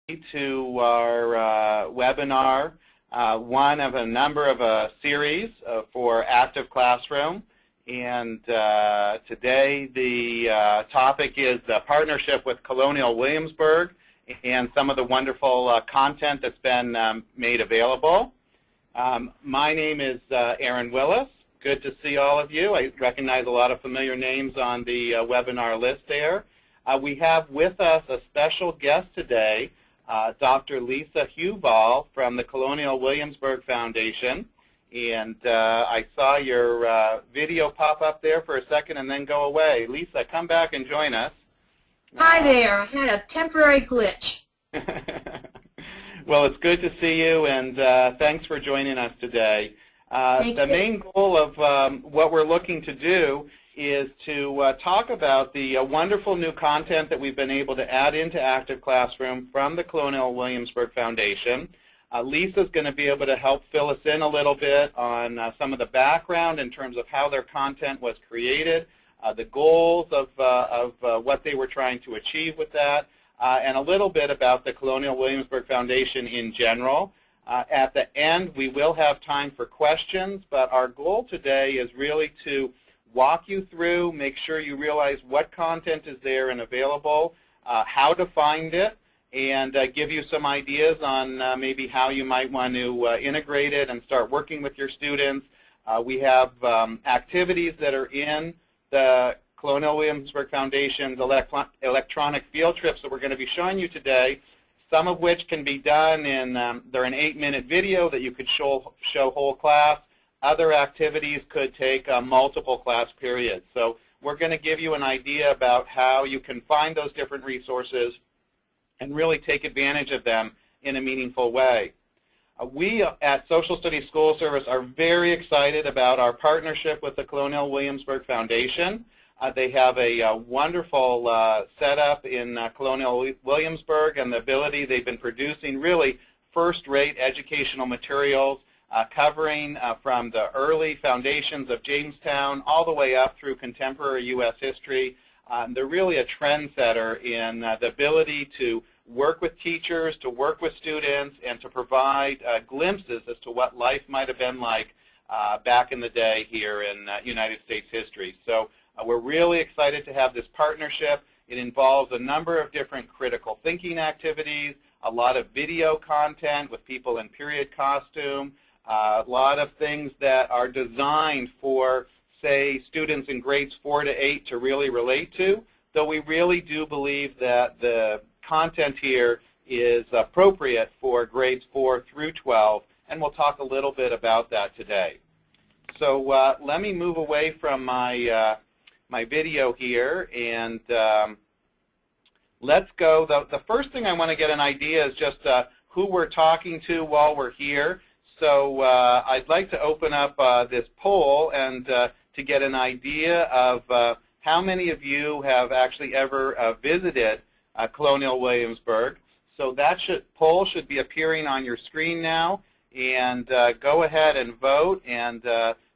to our webinar, one of a number of a series for Active Classroom. And today the topic is the partnership with Colonial Williamsburg and some of the wonderful content that's been made available. My name is Aaron Willis. Good to see all of you. I recognize a lot of familiar names on the webinar list there. We have with us a special guest today, Dr. Lisa Huball from the Colonial Williamsburg Foundation. And I saw your video pop up there for a second and then go away. Lisa, come back and join us. Hi there. I had a temporary glitch. Well, it's good to see you, and thanks for joining us today. The main goal of what we're looking to do is to talk about the wonderful new content that we've been able to add into Active Classroom from the Colonial Williamsburg Foundation. Lisa's going to be able to help fill us in a little bit on some of the background in terms of how their content was created, the goals of what they were trying to achieve with that, and a little bit about the Colonial Williamsburg Foundation in general. At the end, we will have time for questions, but our goal today is really to walk you through, make sure you realize what content is there and available, how to find it, and give you some ideas on maybe how you might want to integrate it and start working with your students. We have activities that are in the Colonial Williamsburg Foundation's electronic field trips that we're going to be showing you today, some of which can be done in, they're an 8-minute video that you could show whole class. Other activities could take multiple class periods. So we're going to give you an idea about how you can find those different resources and really take advantage of them in a meaningful way. We at Social Studies School Service are very excited about our partnership with the Colonial Williamsburg Foundation. They have a wonderful setup in Colonial Williamsburg, and the ability they've been producing really first-rate educational materials covering from the early foundations of Jamestown all the way up through contemporary U.S. history. They're really a trendsetter in the ability to work with teachers, to work with students, and to provide glimpses as to what life might have been like back in the day here in United States history. So we're really excited to have this partnership. It involves a number of different critical thinking activities, a lot of video content with people in period costume, a lot of things that are designed for, say, students in grades 4 to 8 to really relate to, though we really do believe that the content here is appropriate for grades 4 through 12, and we'll talk a little bit about that today. So let me move away from my my video here, and let's go. The first thing I want to get an idea is just who we're talking to while we're here. So I'd like to open up this poll and to get an idea of how many of you have actually ever visited Colonial Williamsburg. So that poll should be appearing on your screen now, and go ahead and vote. And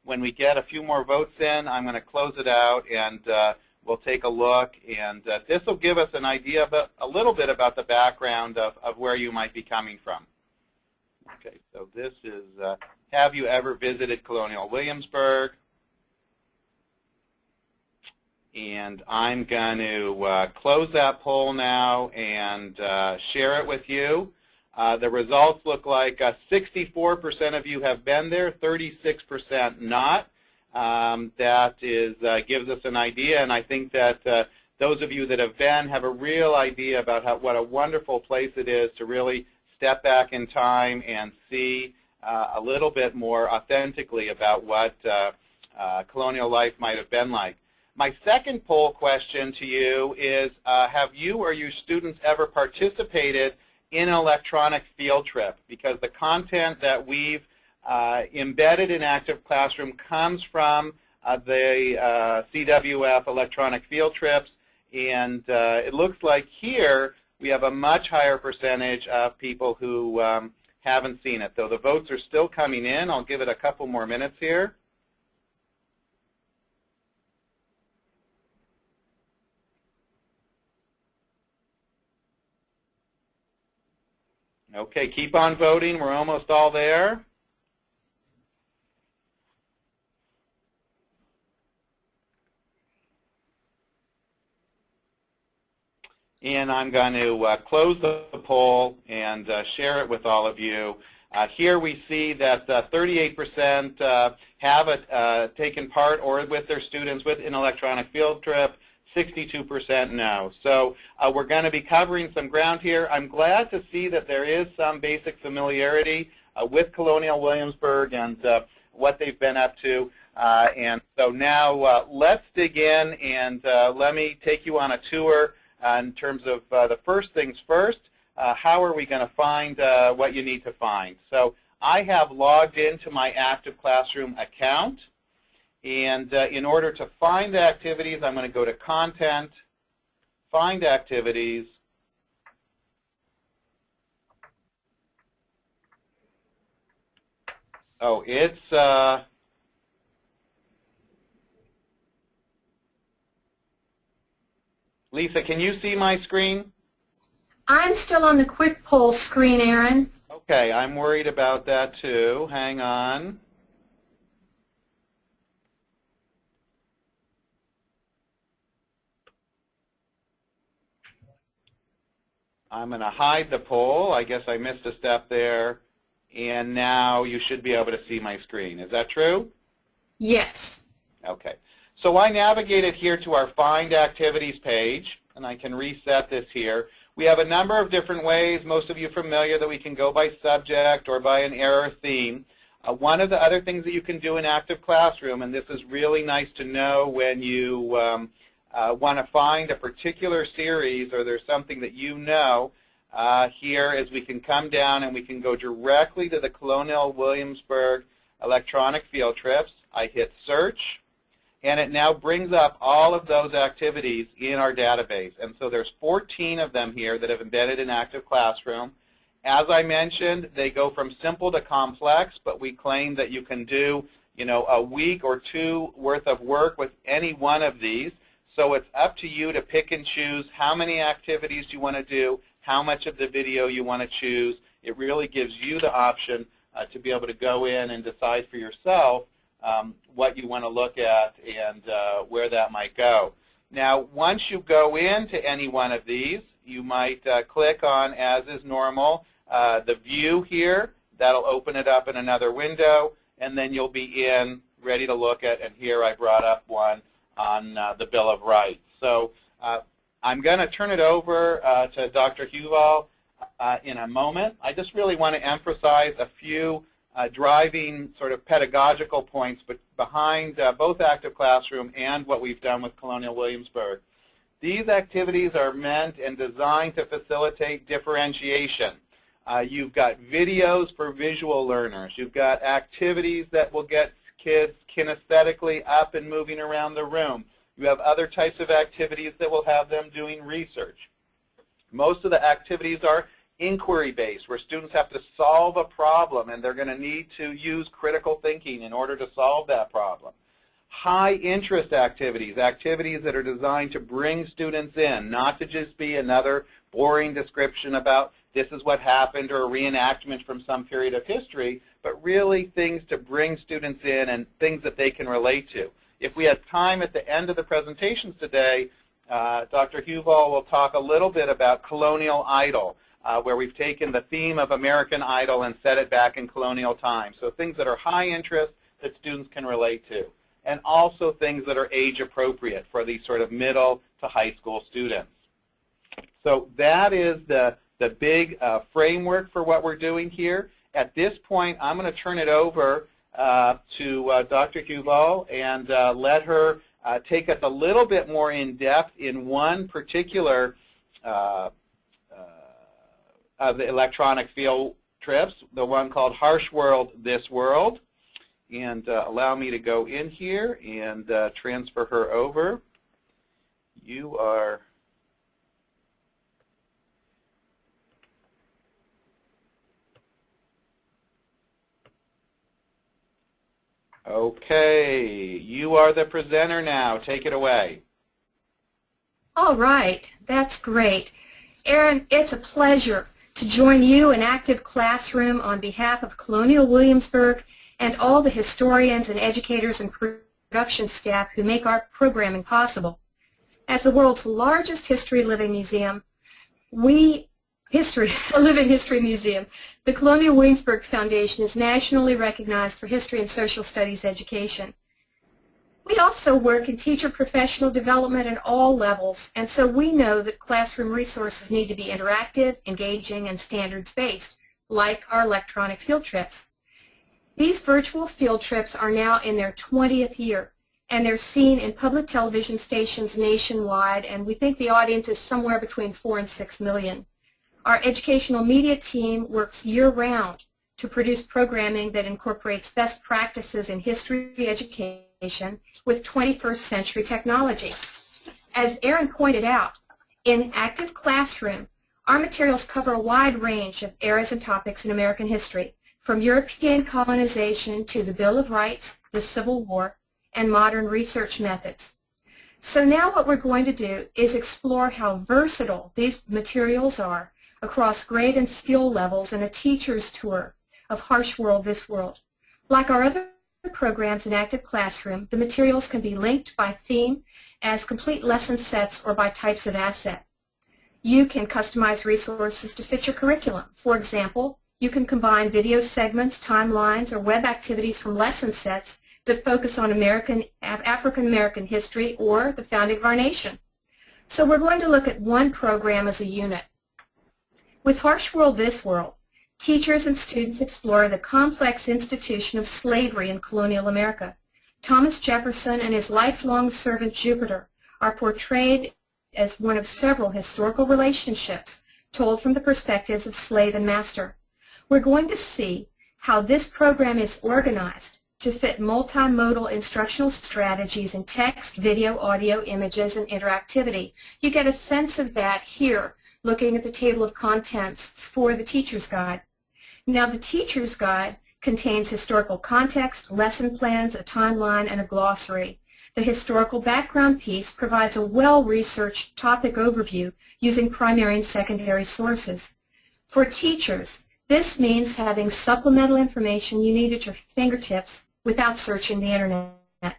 when we get a few more votes in, I'm going to close it out, and we'll take a look. And this will give us an idea, a little bit about the background of where you might be coming from. Okay, so this is, have you ever visited Colonial Williamsburg? And I'm going to close that poll now and share it with you. The results look like 64% of you have been there, 36% not. That is gives us an idea, and I think that those of you that have been have a real idea about what a wonderful place it is to really step back in time and see a little bit more authentically about what colonial life might have been like. My second poll question to you is, have you or your students ever participated in an electronic field trip? Because the content that we've embedded in Active Classroom comes from the CWF electronic field trips, and it looks like here we have a much higher percentage of people who haven't seen it. Though the votes are still coming in, I'll give it a couple more minutes here. Okay, keep on voting. We're almost all there. And I'm going to close the poll and share it with all of you. Here we see that 38% have taken part or with their students with an electronic field trip, 62% no. So we're going to be covering some ground here. I'm glad to see that there is some basic familiarity with Colonial Williamsburg and what they've been up to. And so now let's dig in and let me take you on a tour in terms of the first things first. How are we going to find what you need to find? So I have logged into my Active Classroom account. And in order to find activities, I'm going to go to Content, Find Activities. Oh, it's Lisa, can you see my screen? I'm still on the quick poll screen, Aaron. Okay, I'm worried about that too. Hang on. I'm going to hide the poll. I guess I missed a step there. And now you should be able to see my screen. Is that true? Yes. Okay. So I navigated here to our Find Activities page, and I can reset this here. We have a number of different ways, most of you familiar, that we can go by subject or by an error theme. One of the other things that you can do in Active Classroom, and this is really nice to know when you want to find a particular series or there's something that you know, here is we can come down and we can go directly to the Colonial Williamsburg electronic field trips. I hit search, and it now brings up all of those activities in our database. And so there's 14 of them here that have embedded in Active Classroom. As I mentioned, they go from simple to complex, but we claim that you can do, a week or two worth of work with any one of these. So it's up to you to pick and choose how many activities you want to do, how much of the video you want to choose. It really gives you the option to be able to go in and decide for yourself what you want to look at and where that might go. Now, once you go into any one of these, you might click on, as is normal, the view here. That'll open it up in another window, and then you'll be in, ready to look at, and here I brought up one on the Bill of Rights. So I'm going to turn it over to Dr. Huval in a moment. I just really want to emphasize a few driving sort of pedagogical points behind both Active Classroom and what we've done with Colonial Williamsburg. These activities are meant and designed to facilitate differentiation. You've got videos for visual learners. You've got activities that will get kids kinesthetically up and moving around the room. You have other types of activities that will have them doing research. Most of the activities are inquiry-based, where students have to solve a problem, and they're going to need to use critical thinking in order to solve that problem. High-interest activities, activities that are designed to bring students in, not to just be another boring description about this is what happened or a reenactment from some period of history, but really things to bring students in and things that they can relate to. If we have time at the end of the presentations today, Dr. Huval will talk a little bit about Colonial Idol, where we've taken the theme of American Idol and set it back in colonial times. So things that are high interest that students can relate to, and also things that are age appropriate for these sort of middle to high school students. So that is the big framework for what we're doing here. At this point, I'm going to turn it over to Dr. Huval and let her take us a little bit more in depth in one particular of the electronic field trips, the one called Harsh World, This World. And allow me to go in here and transfer her over. You are... Okay, you are the presenter now. Take it away. All right, that's great. Aaron, it's a pleasure to join you in active classroom on behalf of Colonial Williamsburg and all the historians and educators and production staff who make our programming possible. As the world's largest history living museum, the Colonial Williamsburg Foundation is nationally recognized for history and social studies education. We also work in teacher professional development at all levels, and so we know that classroom resources need to be interactive, engaging, and standards-based, like our electronic field trips. These virtual field trips are now in their 20th year, and they're seen in public television stations nationwide, and we think the audience is somewhere between 4 and 6 million. Our educational media team works year-round to produce programming that incorporates best practices in history education with 21st century technology. As Aaron pointed out, in Active Classroom, our materials cover a wide range of eras and topics in American history, from European colonization to the Bill of Rights, the Civil War, and modern research methods. So now what we're going to do is explore how versatile these materials are across grade and skill levels in a teacher's tour of Harsh World, This World. Like our other programs in Active Classroom, the materials can be linked by theme as complete lesson sets or by types of asset. You can customize resources to fit your curriculum. For example, you can combine video segments, timelines, or web activities from lesson sets that focus on African American history or the founding of our nation. So we're going to look at one program as a unit. With Harsh World, This World, teachers and students explore the complex institution of slavery in colonial America. Thomas Jefferson and his lifelong servant Jupiter are portrayed as one of several historical relationships told from the perspectives of slave and master. We're going to see how this program is organized to fit multimodal instructional strategies in text, video, audio, images, and interactivity. You get a sense of that here, looking at the table of contents for the Teacher's Guide. Now, the Teacher's Guide contains historical context, lesson plans, a timeline, and a glossary. The historical background piece provides a well-researched topic overview using primary and secondary sources. For teachers, this means having supplemental information you need at your fingertips without searching the internet.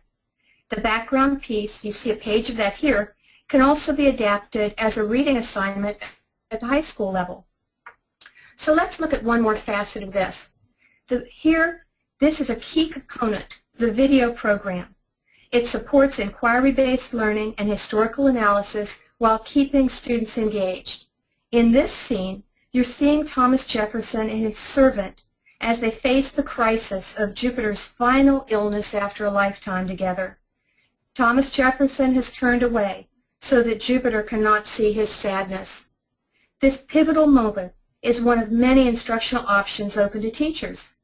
The background piece, you see a page of that here, can also be adapted as a reading assignment at the high school level. So let's look at one more facet of this. This is a key component, the video program. It supports inquiry-based learning and historical analysis while keeping students engaged. In this scene, you're seeing Thomas Jefferson and his servant as they face the crisis of Jupiter's final illness after a lifetime together. Thomas Jefferson has turned away so that Jupiter cannot see his sadness. This pivotal moment is one of many instructional options open to teachers.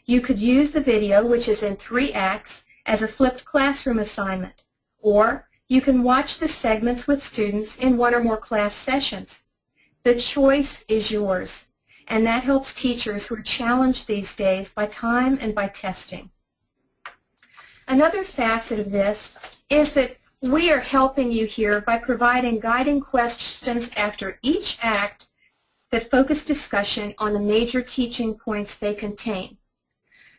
You could use the video, which is in 3 acts, as a flipped classroom assignment, or you can watch the segments with students in 1 or more class sessions. The choice is yours, and that helps teachers who are challenged these days by time and by testing. Another facet of this is that we are helping you here by providing guiding questions after each act that focus discussion on the major teaching points they contain.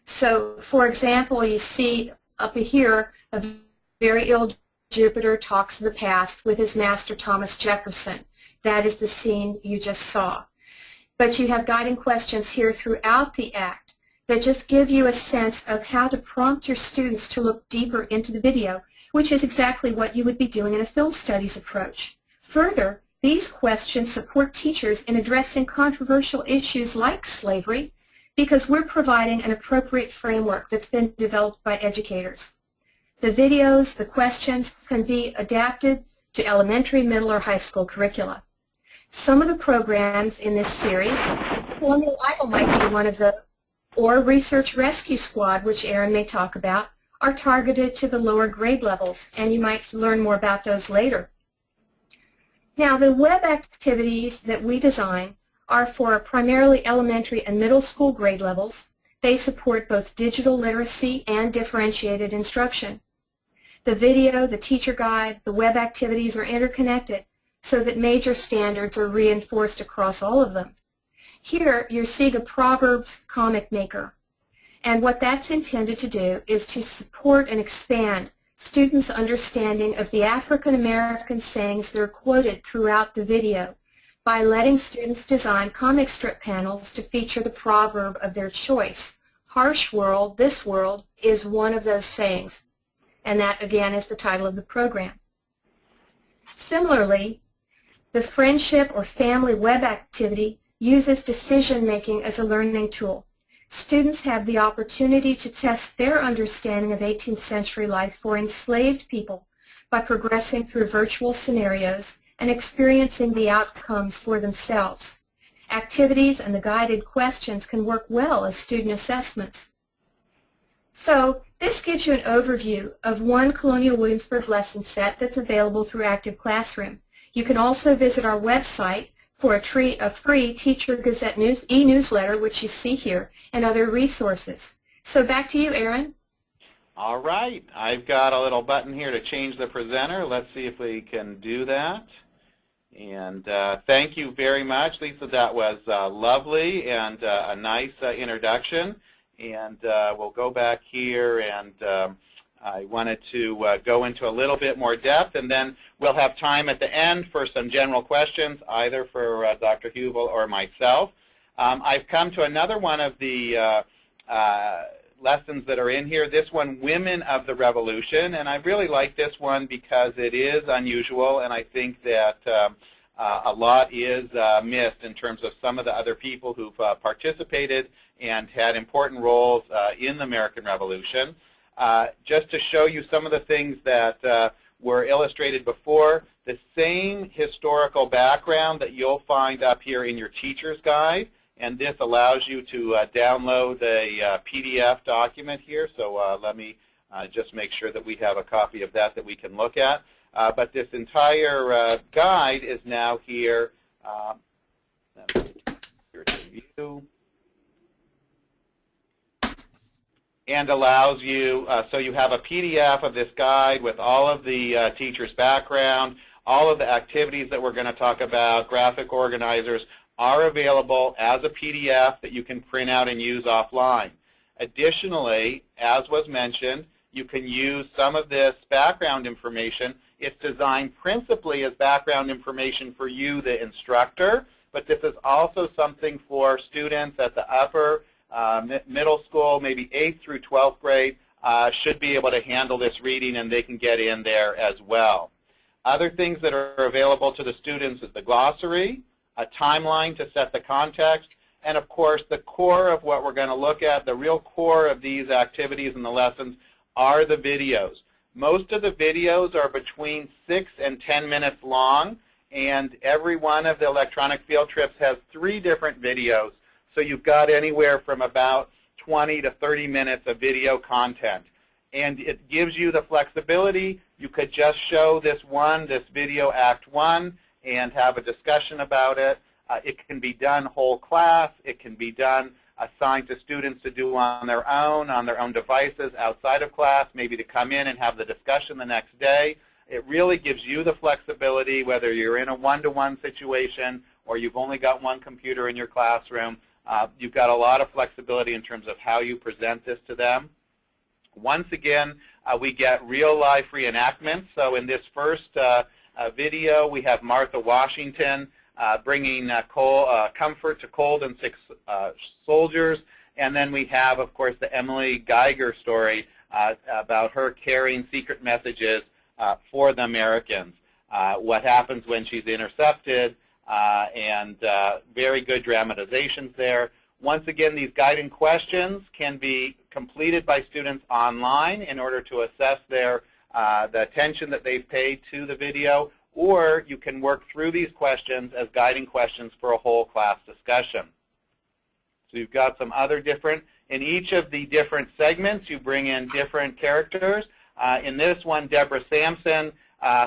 So, for example, you see up here a very ill Jupiter talks of the past with his master Thomas Jefferson. That is the scene you just saw. But you have guiding questions here throughout the act that just give you a sense of how to prompt your students to look deeper into the video, which is exactly what you would be doing in a film studies approach. Further, these questions support teachers in addressing controversial issues like slavery because we're providing an appropriate framework that's been developed by educators. The videos, the questions can be adapted to elementary, middle, or high school curricula. Some of the programs in this series, Colonial Idol might be one of them, or Research Rescue Squad, which Aaron may talk about, are targeted to the lower grade levels, and you might learn more about those later. Now, the web activities that we design are for primarily elementary and middle school grade levels. They support both digital literacy and differentiated instruction. The video, the teacher guide, the web activities are interconnected so that major standards are reinforced across all of them. Here, you're seeing a Proverbs comic maker. And what that's intended to do is to support and expand students' understanding of the African American sayings that are quoted throughout the video by letting students design comic strip panels to feature the proverb of their choice. Harsh world, this world, is one of those sayings. And that, again, is the title of the program. Similarly, the friendship or family web activity uses decision-making as a learning tool. Students have the opportunity to test their understanding of 18th century life for enslaved people by progressing through virtual scenarios and experiencing the outcomes for themselves. Activities and the guided questions can work well as student assessments. So this gives you an overview of one Colonial Williamsburg lesson set that's available through Active Classroom. You can also visit our website for a free Teacher Gazette e-newsletter, which you see here, and other resources. So back to you, Aaron. All right. I've got a little button here to change the presenter. Let's see if we can do that. And thank you very much, Lisa. That was lovely and a nice introduction. And we'll go back here, and I wanted to go into a little bit more depth, and then we'll have time at the end for some general questions, either for Dr. Hubel or myself. I've come to another one of the lessons that are in here, this one, Women of the Revolution, and I really like this one because it is unusual, and I think that a lot is missed in terms of some of the other people who've participated and had important roles in the American Revolution. Just to show you some of the things that were illustrated before, the same historical background that you'll find up here in your teacher's guide, and this allows you to download a PDF document here. So let me just make sure that we have a copy of that we can look at. But this entire guide is now here. Here to view. And allows you, so you have a PDF of this guide with all of the teacher's background, all of the activities that we're going to talk about, graphic organizers, are available as a PDF that you can print out and use offline. Additionally, as was mentioned, you can use some of this background information. It's designed principally as background information for you, the instructor, but this is also something for students at the upper middle school, maybe 8th through 12th grade, should be able to handle this reading, and they can get in there as well. Other things that are available to the students is the glossary, a timeline to set the context, and of course the core of what we're going to look at, the real core of these activities and the lessons, are the videos. Most of the videos are between 6 and 10 minutes long, and every one of the electronic field trips has 3 different videos. So you've got anywhere from about 20 to 30 minutes of video content. And it gives you the flexibility. You could just show this video Act 1, and have a discussion about it. It can be done whole class. It can be done assigned to students to do on their own devices outside of class, maybe to come in and have the discussion the next day. It really gives you the flexibility, whether you're in a one-to-one situation or you've only got one computer in your classroom. You've got a lot of flexibility in terms of how you present this to them. Once again, we get real life reenactments. So in this first video, we have Martha Washington bringing comfort to cold and sick soldiers. And then we have, of course, the Emily Geiger story about her carrying secret messages for the Americans. What happens when she's intercepted, and very good dramatizations there. Once again, these guiding questions can be completed by students online in order to assess their the attention that they've paid to the video, or you can work through these questions as guiding questions for a whole class discussion. So you've got some other different, in each of the different segments, you bring in different characters. In this one, Deborah Sampson,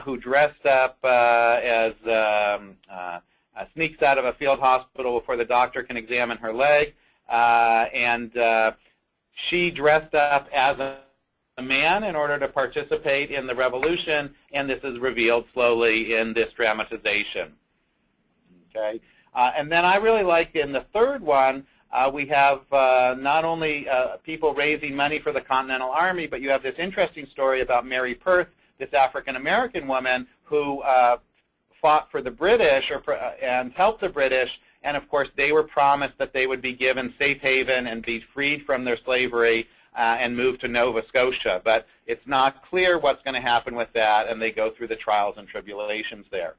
who dressed up sneaks out of a field hospital before the doctor can examine her leg, and she dressed up as a man in order to participate in the revolution, and this is revealed slowly in this dramatization. Okay. And then I really like in the third one, we have not only people raising money for the Continental Army, but you have this interesting story about Mary Perth, this African-American woman who fought for the British and helped the British. And, of course, they were promised that they would be given safe haven and be freed from their slavery and move to Nova Scotia. But it's not clear what's going to happen with that, and they go through the trials and tribulations there.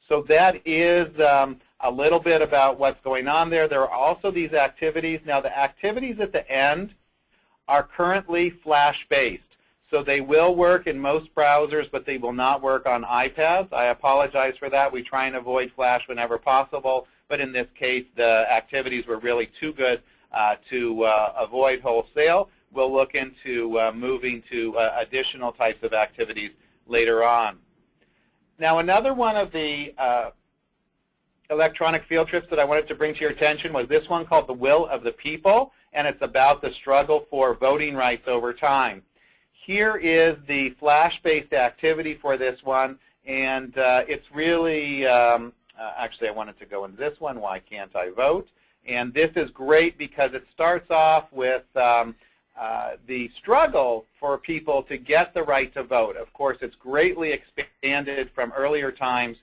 So that is a little bit about what's going on there. There are also these activities. Now, the activities at the end are currently Flash-based. So they will work in most browsers, but they will not work on iPads. I apologize for that. We try and avoid Flash whenever possible. But in this case, the activities were really too good to avoid wholesale. We'll look into moving to additional types of activities later on. Now, another one of the electronic field trips that I wanted to bring to your attention was this one called The Will of the People, and it's about the struggle for voting rights over time. Here is the Flash-based activity for this one, and it's really, actually I wanted to go into this one, Why Can't I Vote? And this is great because it starts off with the struggle for people to get the right to vote. Of course, it's greatly expanded from earlier times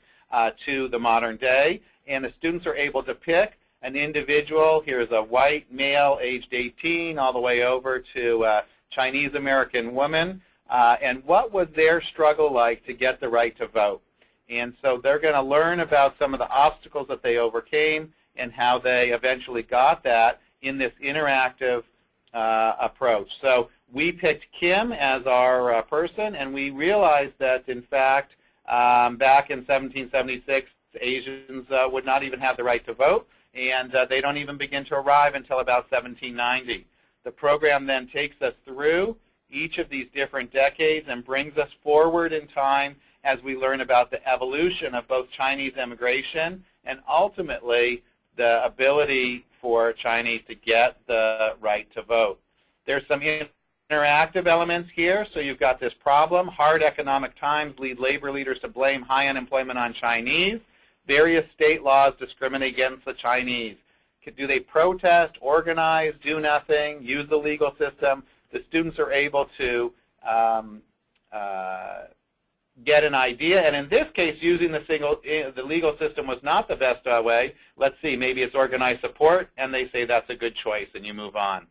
to the modern day, and the students are able to pick an individual. Here's a white male aged 18 all the way over to a Chinese American woman, and what was their struggle like to get the right to vote. And so they're going to learn about some of the obstacles that they overcame and how they eventually got that in this interactive approach. So we picked Kim as our person, and we realized that, in fact, back in 1776, Asians would not even have the right to vote, and they don't even begin to arrive until about 1790. The program then takes us through each of these different decades and brings us forward in time as we learn about the evolution of both Chinese immigration and ultimately the ability for Chinese to get the right to vote. There's some interactive elements here. So you've got this problem: hard economic times lead labor leaders to blame high unemployment on Chinese. Various state laws discriminate against the Chinese. Do they protest, organize, do nothing, use the legal system? The students are able to get an idea, and in this case, using the legal system was not the best way. Let's see, maybe it's organized support, and they say that's a good choice, and you move on.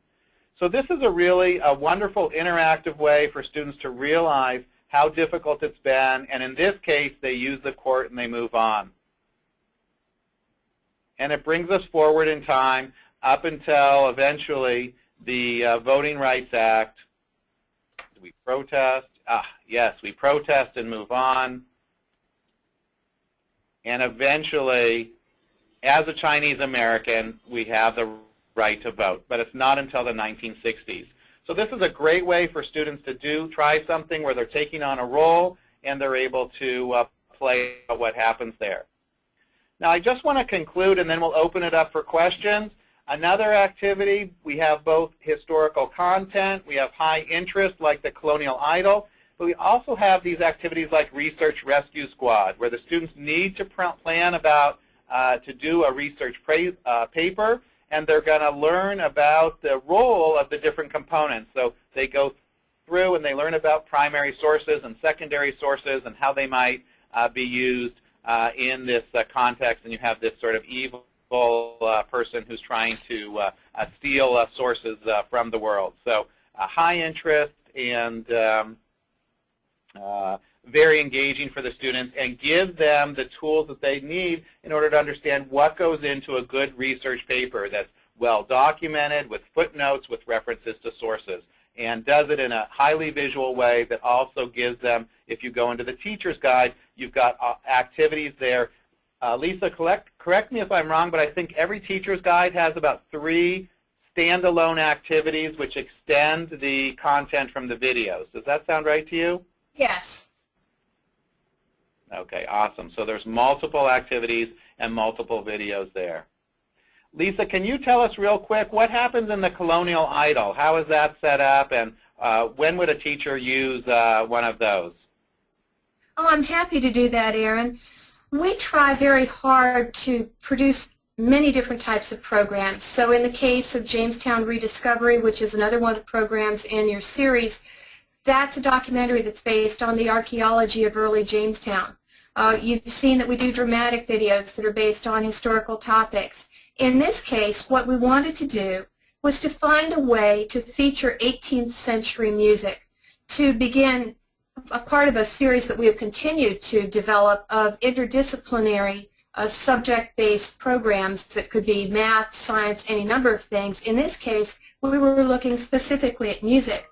So this is a really wonderful interactive way for students to realize how difficult it's been, and in this case, they use the court and they move on. And it brings us forward in time up until eventually the Voting Rights Act. Do we protest? Yes, we protest and move on. And eventually, as a Chinese American, we have the right to vote. But it's not until the 1960s. So this is a great way for students to try something where they're taking on a role and they're able to play out what happens there. Now, I just want to conclude, and then we'll open it up for questions. Another activity, we have both historical content, we have high interest like the Colonial Idol, but we also have these activities like Research Rescue Squad, where the students need to plan about to do a research paper, and they're going to learn about the role of the different components. So they go through and they learn about primary sources and secondary sources and how they might be used in this context, and you have this sort of evil person who's trying to steal sources from the world. So high interest and very engaging for the students, and give them the tools that they need in order to understand what goes into a good research paper that's well documented, with footnotes, with references to sources, and does it in a highly visual way that also gives them, if you go into the teacher's guide, you've got activities there. Lisa, correct me if I'm wrong, but I think every teacher's guide has about 3 standalone activities which extend the content from the videos. Does that sound right to you? Yes. Okay, awesome. So there's multiple activities and multiple videos there. Lisa, can you tell us real quick what happens in the Colonial Idol? How is that set up, and when would a teacher use one of those? Oh, I'm happy to do that, Aaron. we try very hard to produce many different types of programs. So in the case of Jamestown Rediscovery, which is another one of the programs in your series, that's a documentary that's based on the archaeology of early Jamestown. You've seen that we do dramatic videos that are based on historical topics. In this case, what we wanted to do was to find a way to feature 18th century music, to begin a part of a series that we have continued to develop of interdisciplinary subject-based programs that could be math, science, any number of things. In this case, we were looking specifically at music.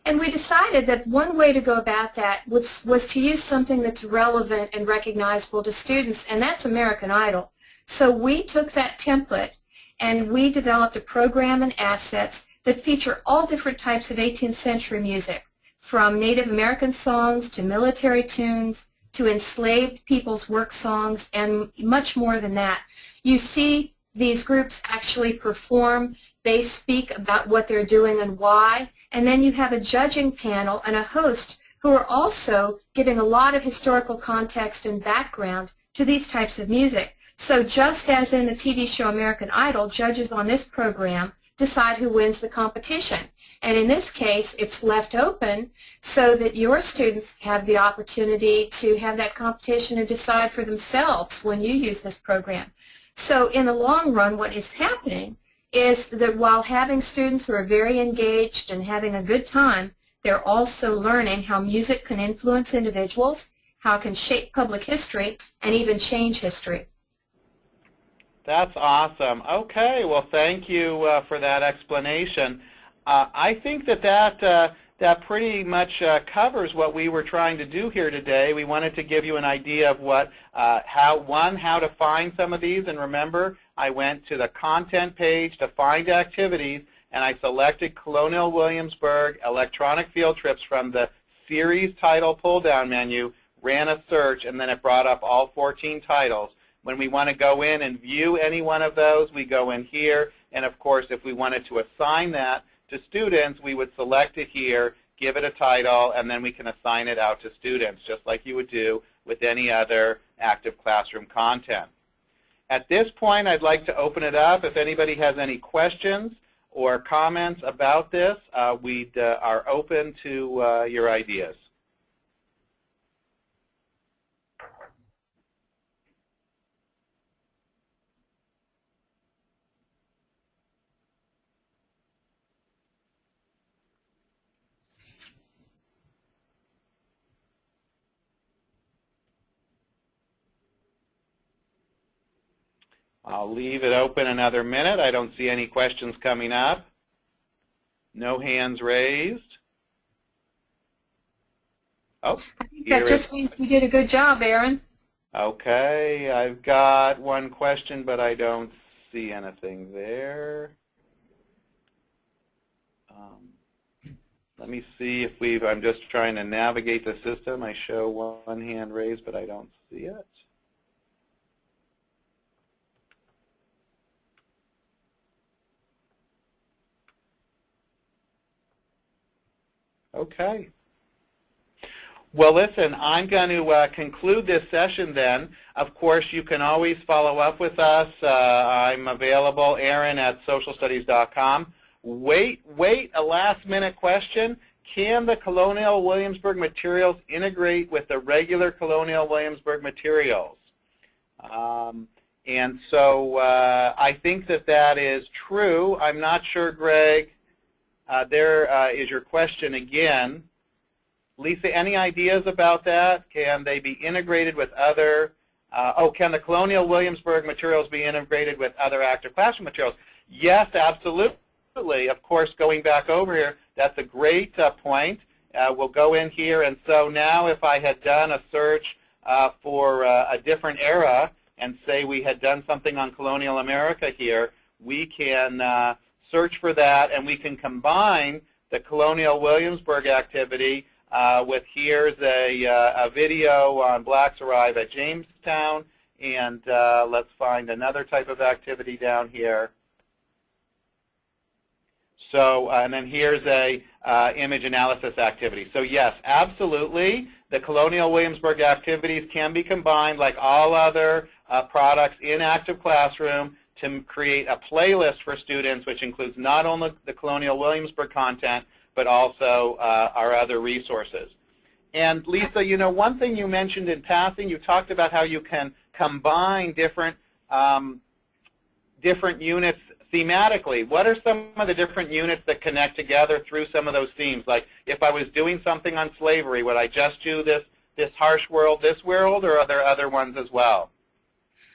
And we decided that one way to go about that was to use something that's relevant and recognizable to students, and that's American Idol. So we took that template and we developed a program and assets that feature all different types of 18th century music, from Native American songs to military tunes to enslaved people's work songs and much more than that. You see these groups actually perform. They speak about what they're doing and why, and then you have a judging panel and a host who are also giving a lot of historical context and background to these types of music. So just as in the TV show American Idol, judges on this program decide who wins the competition. And in this case, it's left open so that your students have the opportunity to have that competition and decide for themselves when you use this program. So in the long run, what is happening is that while having students who are very engaged and having a good time, they're also learning how music can influence individuals, how it can shape public history, and even change history. That's awesome. Okay, well, thank you for that explanation. I think that pretty much covers what we were trying to do here today. We wanted to give you an idea of what, how to find some of these. And remember, I went to the content page to find activities, and I selected Colonial Williamsburg electronic field trips from the series title pull-down menu, ran a search, and then it brought up all 14 titles. When we want to go in and view any one of those, we go in here. And of course, if we wanted to assign that to students, we would select it here, give it a title, and then we can assign it out to students, just like you would do with any other active classroom content. At this point, I'd like to open it up. If anybody has any questions or comments about this, we are open to your ideas. I'll leave it open another minute. I don't see any questions coming up. No hands raised. Oh, I think that just means you did a good job, Aaron. Okay, I've got one question, but I don't see anything there. Let me see if I'm just trying to navigate the system. I show one hand raised, but I don't see it. Okay. Well, listen, I'm going to conclude this session then. Of course, you can always follow up with us. I'm available, Aaron at socialstudies.com. Wait, a last-minute question. Can the Colonial Williamsburg materials integrate with the regular Colonial Williamsburg materials? And so I think that is true. I'm not sure, Greg. There is your question again. Lisa, any ideas about that? Can they be integrated with other, can the Colonial Williamsburg materials be integrated with other active classroom materials? Yes, absolutely. Of course, going back over here, that's a great point. We'll go in here, and so now if I had done a search for a different era, and say we had done something on colonial America here, we can search for that, and we can combine the Colonial Williamsburg activity with here's a video on blacks arrive at Jamestown, and let's find another type of activity down here. So, and then here's a image analysis activity. So yes, absolutely, the Colonial Williamsburg activities can be combined like all other products in Active Classroom to create a playlist for students, which includes not only the Colonial Williamsburg content, but also our other resources. And Lisa, you know, one thing you mentioned in passing, you talked about how you can combine different units thematically. What are some of the different units that connect together through some of those themes? Like if I was doing something on slavery, would I just do this harsh world, this world, or are there other ones as well?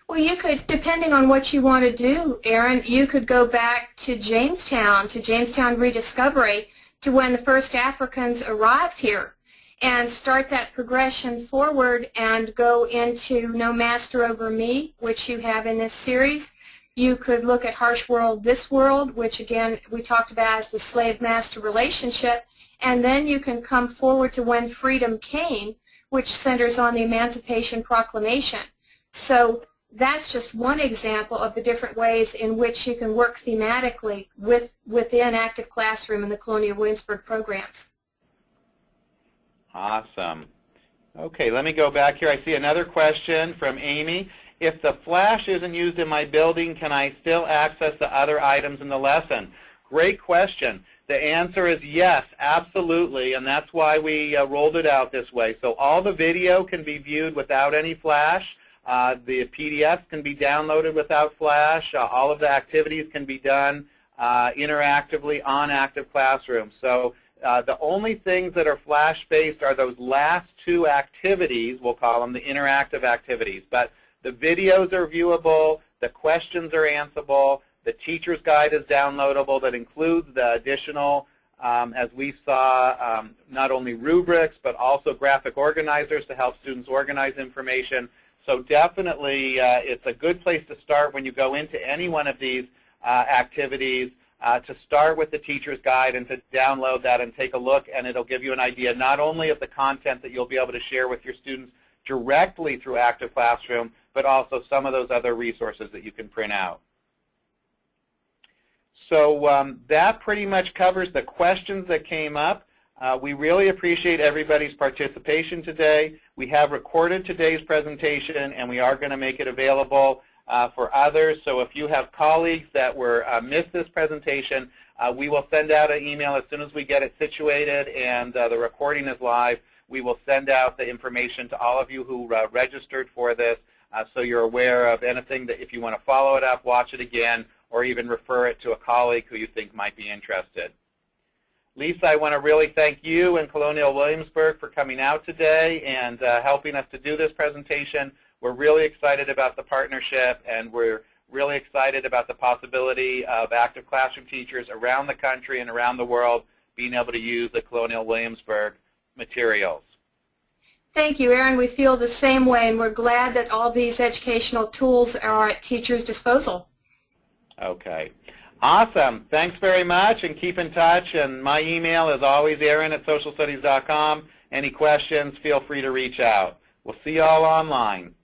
Well, you could, depending on what you want to do, Aaron, you could go back to Jamestown Rediscovery, to when the first Africans arrived here, and start that progression forward and go into No Master Over Me, which you have in this series. You could look at Harsh World, This World, which again we talked about as the slave-master relationship, and then you can come forward to When Freedom Came, which centers on the Emancipation Proclamation. So that's just one example of the different ways in which you can work thematically within Active Classroom and the Colonial Williamsburg programs. Awesome. Okay, let me go back here. I see another question from Amy. If the flash isn't used in my building, can I still access the other items in the lesson? Great question. The answer is yes, absolutely, and that's why we rolled it out this way. So all the video can be viewed without any flash. The PDFs can be downloaded without flash. All of the activities can be done interactively on Active Classroom. So the only things that are flash-based are those last two activities, we'll call them the interactive activities. But the videos are viewable, the questions are answerable, the teacher's guide is downloadable that includes the additional, as we saw, not only rubrics, but also graphic organizers to help students organize information. So definitely it's a good place to start when you go into any one of these activities to start with the teacher's guide and to download that and take a look, and it'll give you an idea not only of the content that you'll be able to share with your students directly through Active Classroom, but also some of those other resources that you can print out. So that pretty much covers the questions that came up. We really appreciate everybody's participation today. We have recorded today's presentation, and we are going to make it available for others. So if you have colleagues that missed this presentation, we will send out an email as soon as we get it situated and the recording is live. We will send out the information to all of you who registered for this, so you're aware of anything that if you want to follow it up, watch it again, or even refer it to a colleague who you think might be interested. Lisa, I want to really thank you and Colonial Williamsburg for coming out today and helping us to do this presentation. We're really excited about the partnership, and we're really excited about the possibility of Active Classroom teachers around the country and around the world being able to use the Colonial Williamsburg materials. Thank you, Aaron. We feel the same way, and we're glad that all these educational tools are at teachers' disposal. Okay. Awesome. Thanks very much, and keep in touch. And my email is always aaron@socialstudies.com. Any questions, feel free to reach out. We'll see you all online.